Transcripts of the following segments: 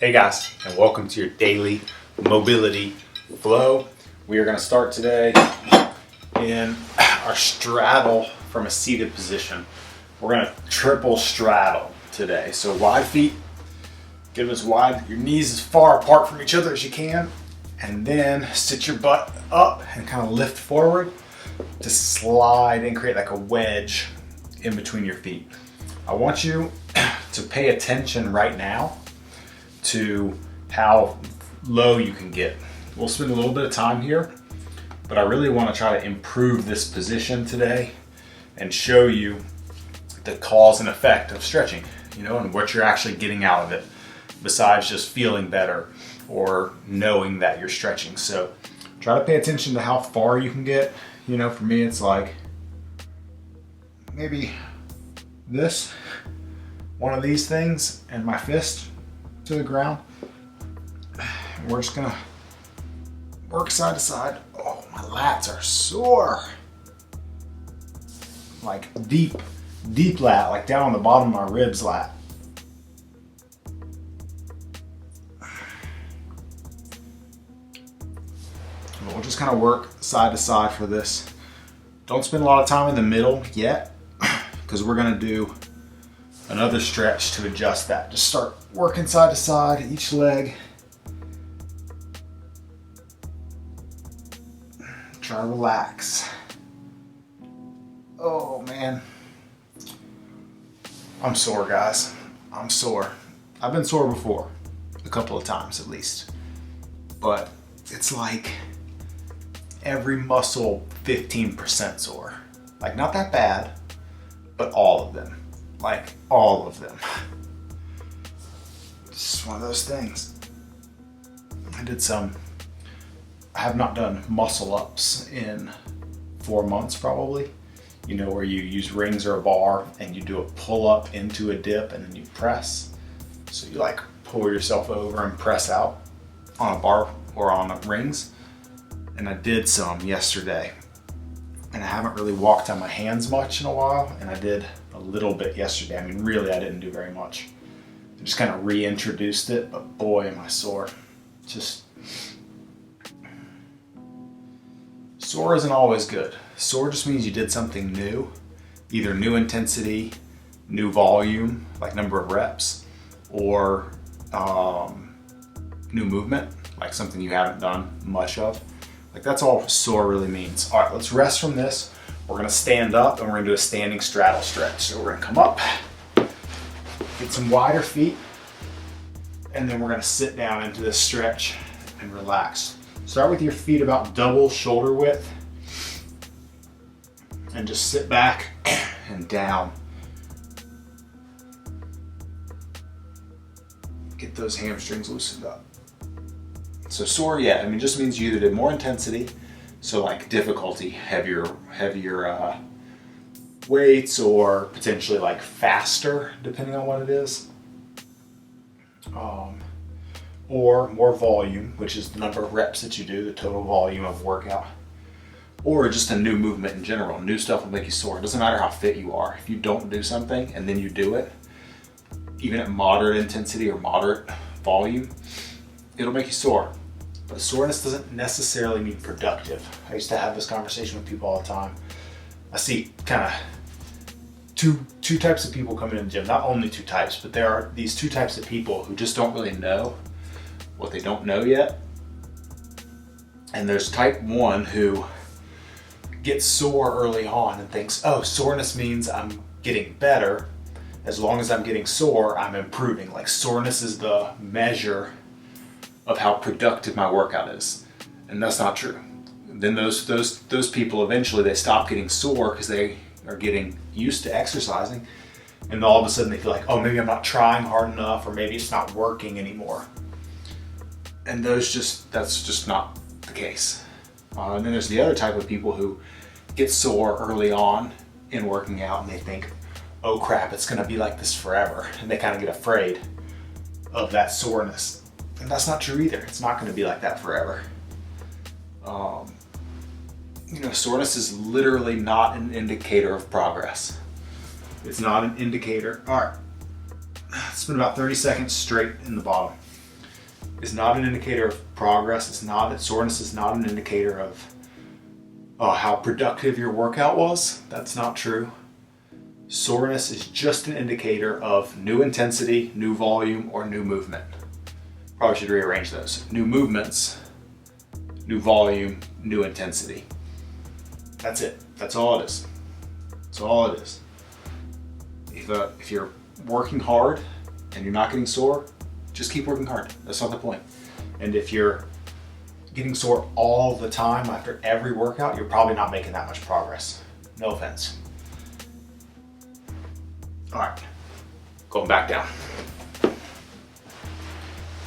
Hey guys, and welcome to your daily mobility flow. We are going to start today in our straddle from a seated position. We're going to triple straddle today. So wide feet, get them as wide, your knees as far apart from each other as you can, and then sit your butt up and kind of lift forward to slide and create like a wedge in between your feet. I want you to pay attention right now to how low you can get. We'll spend a little bit of time here, but I really want to try to improve this position today and show you the cause and effect of stretching, and what you're actually getting out of it besides just feeling better or knowing that you're stretching. So try to pay attention to how far you can get. For me, it's like maybe one of these things and my fist to the ground. We're just gonna work side to side. Oh, my lats are sore. Like deep lat, like down on the bottom of my ribs lat. But we'll just kind of work side to side for this. Don't spend a lot of time in the middle yet, because we're gonna do another stretch to adjust that. Just start working side to side, each leg. Try to relax. Oh man. I'm sore, guys. I'm sore. I've been sore before, a couple of times at least. But it's like every muscle 15% sore. Like not that bad, but all of them. Like all of them. It's just one of those things. I have not done muscle ups in 4 months probably. Where you use rings or a bar and you do a pull up into a dip and then you press. So you like pull yourself over and press out on a bar or on rings. And I did some yesterday. And I haven't really walked on my hands much in a while, and I did a little bit yesterday. I mean, really, I didn't do very much. I just kind of reintroduced it, but boy, am I sore. Sore isn't always good. Sore just means you did something new, either new intensity, new volume, like number of reps, or new movement, like something you haven't done much of. Like that's all sore really means. All right, let's rest from this. We're gonna stand up and we're gonna do a standing straddle stretch. So we're gonna come up, get some wider feet, and then we're gonna sit down into this stretch and relax. Start with your feet about double shoulder width and just sit back and down. Get those hamstrings loosened up. So sore, just means you either did more intensity, so like difficulty, heavier weights, or potentially like faster, depending on what it is. Or more volume, which is the number of reps that you do, the total volume of workout. Or just a new movement in general. New stuff will make you sore. It doesn't matter how fit you are. If you don't do something and then you do it, even at moderate intensity or moderate volume, it'll make you sore. But soreness doesn't necessarily mean productive. I used to have this conversation with people all the time. I see kind of two types of people coming in the gym. Not only two types, but there are these two types of people who just don't really know what they don't know yet. And there's type 1 who gets sore early on and thinks, oh, soreness means I'm getting better. As long as I'm getting sore, I'm improving. Like soreness is the measure of how productive my workout is. And that's not true. Then those people eventually they stop getting sore because they are getting used to exercising, and all of a sudden they feel like, oh, maybe I'm not trying hard enough, or maybe it's not working anymore. And that's just not the case. And then there's the other type of people who get sore early on in working out and they think, oh crap, it's gonna be like this forever. And they kind of get afraid of that soreness. And that's not true either. It's not gonna be like that forever. Soreness is literally not an indicator of progress. It's not an indicator. All right, spend about 30 seconds straight in the bottom. is not an indicator of progress. Soreness is not an indicator of how productive your workout was. That's not true. Soreness is just an indicator of new intensity, new volume, or new movement. Probably should rearrange those. New movements, new volume, new intensity. That's it. That's all it is. That's all it is. If you're working hard and you're not getting sore, just keep working hard. That's not the point. And if you're getting sore all the time after every workout, you're probably not making that much progress. No offense. All right, going back down.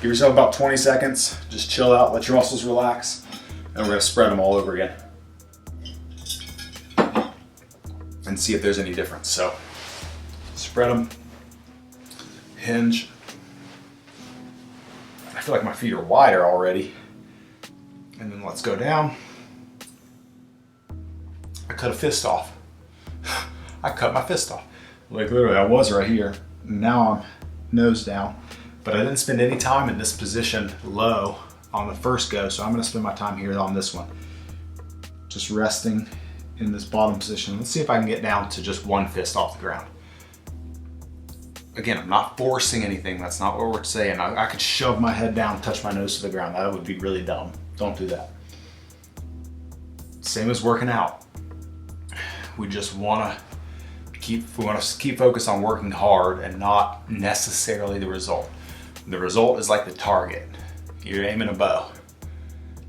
Give yourself about 20 seconds. Just chill out, let your muscles relax, and we're gonna spread them all over again and see if there's any difference. So spread them, hinge. I feel like my feet are wider already. And then let's go down. I cut a fist off. I cut my fist off. Like literally, I was right here. Now I'm nose down. But I didn't spend any time in this position low on the first go, so I'm gonna spend my time here on this one. Just resting in this bottom position. Let's see if I can get down to just one fist off the ground. Again, I'm not forcing anything. That's not what we're saying. I could shove my head down, touch my nose to the ground. That would be really dumb. Don't do that. Same as working out. We just want to keep focused on working hard and not necessarily the result. The result is like the target. You're aiming a bow.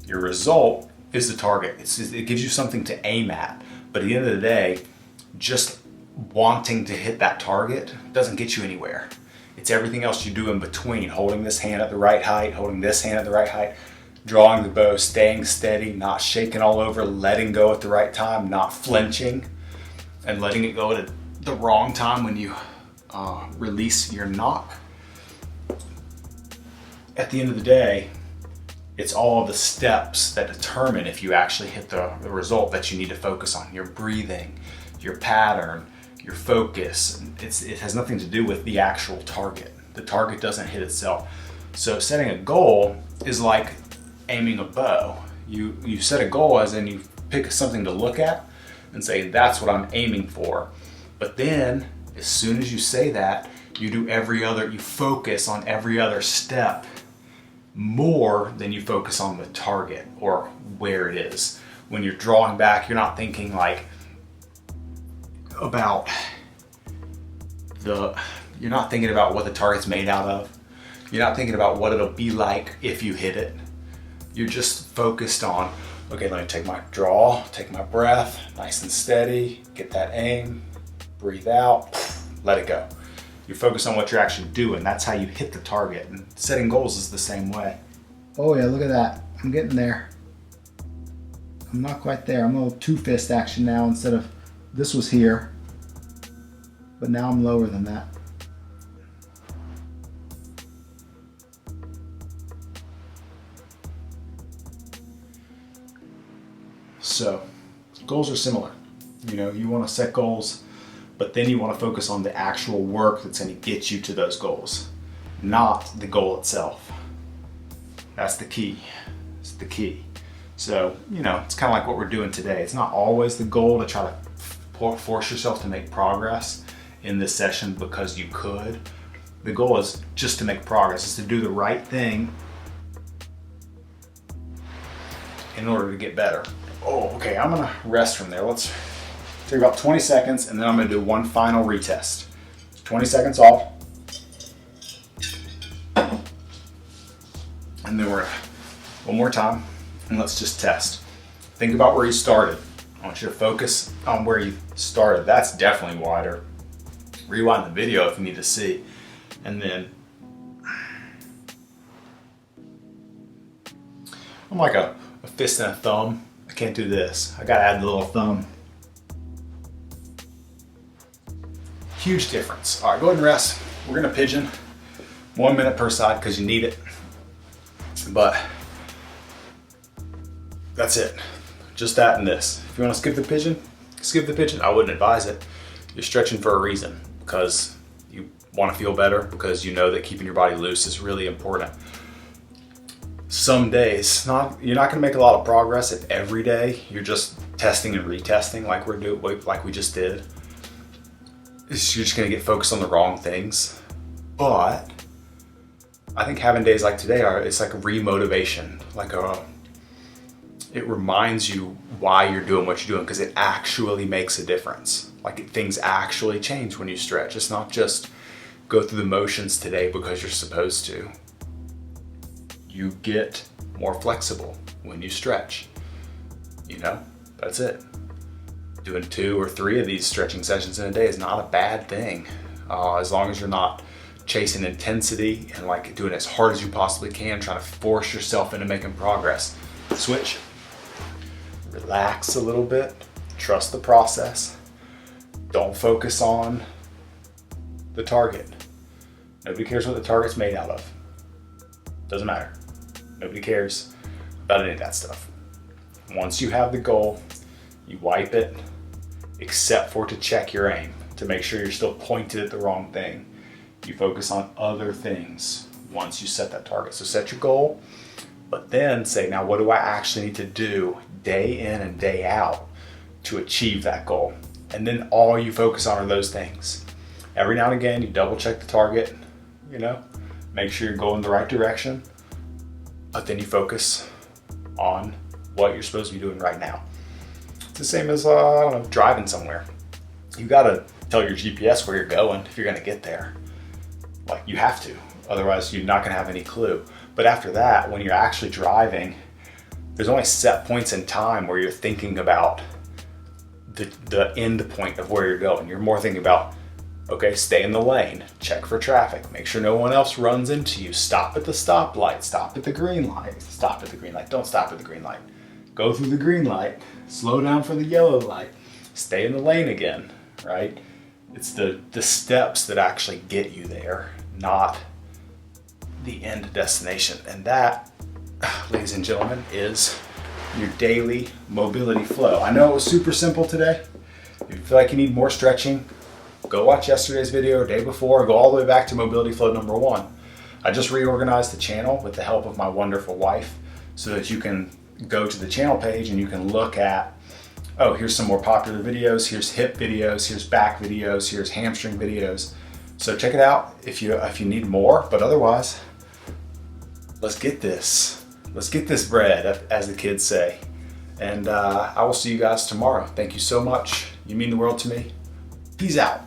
Your result is the target. It gives you something to aim at. But at the end of the day, just wanting to hit that target doesn't get you anywhere. It's everything else you do in between. Holding this hand at the right height, holding this hand at the right height, drawing the bow, staying steady, not shaking all over, letting go at the right time, not flinching, and letting it go at the wrong time when you release your knot. At the end of the day, it's all the steps that determine if you actually hit the result that you need to focus on. Your breathing, your pattern, your focus. It has nothing to do with the actual target. The target doesn't hit itself. So setting a goal is like aiming a bow. You set a goal as in you pick something to look at and say, that's what I'm aiming for. But then as soon as you say that, you focus on every other step more than you focus on the target or where it is. When you're drawing back, you're not thinking you're not thinking about what the target's made out of. You're not thinking about what it'll be like if you hit it. You're just focused on, okay, let me take my draw, take my breath, nice and steady, get that aim, breathe out, let it go. You focus on what you're actually doing. That's how you hit the target. And setting goals is the same way. Oh yeah, look at that. I'm getting there. I'm not quite there. I'm a little two fist action now instead of, this was here, but now I'm lower than that. So goals are similar. You want to set goals, but then you want to focus on the actual work that's going to get you to those goals, not the goal itself. That's the key. It's the key. So, it's kind of like what we're doing today. It's not always the goal to try to force yourself to make progress in this session because you could. The goal is just to make progress. It's to do the right thing in order to get better. Oh, okay, I'm gonna rest from there. Let's take about 20 seconds and then I'm gonna do one final retest. 20 seconds off. And then we're one more time and let's just test. Think about where you started. I want you to focus on where you started. That's definitely wider. Rewind the video if you need to see. And then I'm like a fist and a thumb. I can't do this. I gotta add the little thumb. Huge difference. All right, go ahead and rest. We're gonna pigeon 1 minute per side because you need it. But that's it. Just that and this. If you wanna skip the pigeon, skip the pigeon. I wouldn't advise it. You're stretching for a reason, because you wanna feel better, because you know that keeping your body loose is really important. some days, you're not gonna make a lot of progress if every day you're just testing and retesting like we just did. You're just gonna get focused on the wrong things. But I think having days like today it's like a remotivation, it reminds you why you're doing what you're doing, because it actually makes a difference. Like things actually change when you stretch. It's not just go through the motions today because you're supposed to. You get more flexible when you stretch. That's it. Doing 2 or 3 of these stretching sessions in a day is not a bad thing, as long as you're not chasing intensity and like doing as hard as you possibly can, trying to force yourself into making progress. Switch. Relax a little bit. Trust the process. Don't focus on the target. Nobody cares what the target's made out of. Doesn't matter. Nobody cares about any of that stuff. Once you have the goal, you wipe it, except for to check your aim, to make sure you're still pointed at the wrong thing. You focus on other things once you set that target. So set your goal, but then say, now what do I actually need to do day in and day out to achieve that goal? And then all you focus on are those things. Every now and again, you double check the target, make sure you're going the right direction, but then you focus on what you're supposed to be doing right now. It's the same as driving somewhere. You gotta tell your GPS where you're going if you're gonna get there. Like you have to, otherwise you're not gonna have any clue. But after that, when you're actually driving, there's only set points in time where you're thinking about the end point of where you're going. You're more thinking about, okay, stay in the lane, check for traffic, make sure no one else runs into you, stop at the stoplight, stop at the green light, stop at the green light, don't stop at the green light. Go through the green light, slow down for the yellow light, stay in the lane again, right? It's the steps that actually get you there, not the end destination. And that, ladies and gentlemen, is your daily mobility flow. I know it was super simple today. If you feel like you need more stretching, go watch yesterday's video or day before, go all the way back to mobility flow number 1. I just reorganized the channel with the help of my wonderful wife so that you can go to the channel page and you can look at, oh, here's some more popular videos, here's hip videos, here's back videos, here's hamstring videos. So check it out if you need more, but otherwise, let's get this bread, as the kids say. And I will see you guys tomorrow. Thank you so much. You mean the world to me. Peace out.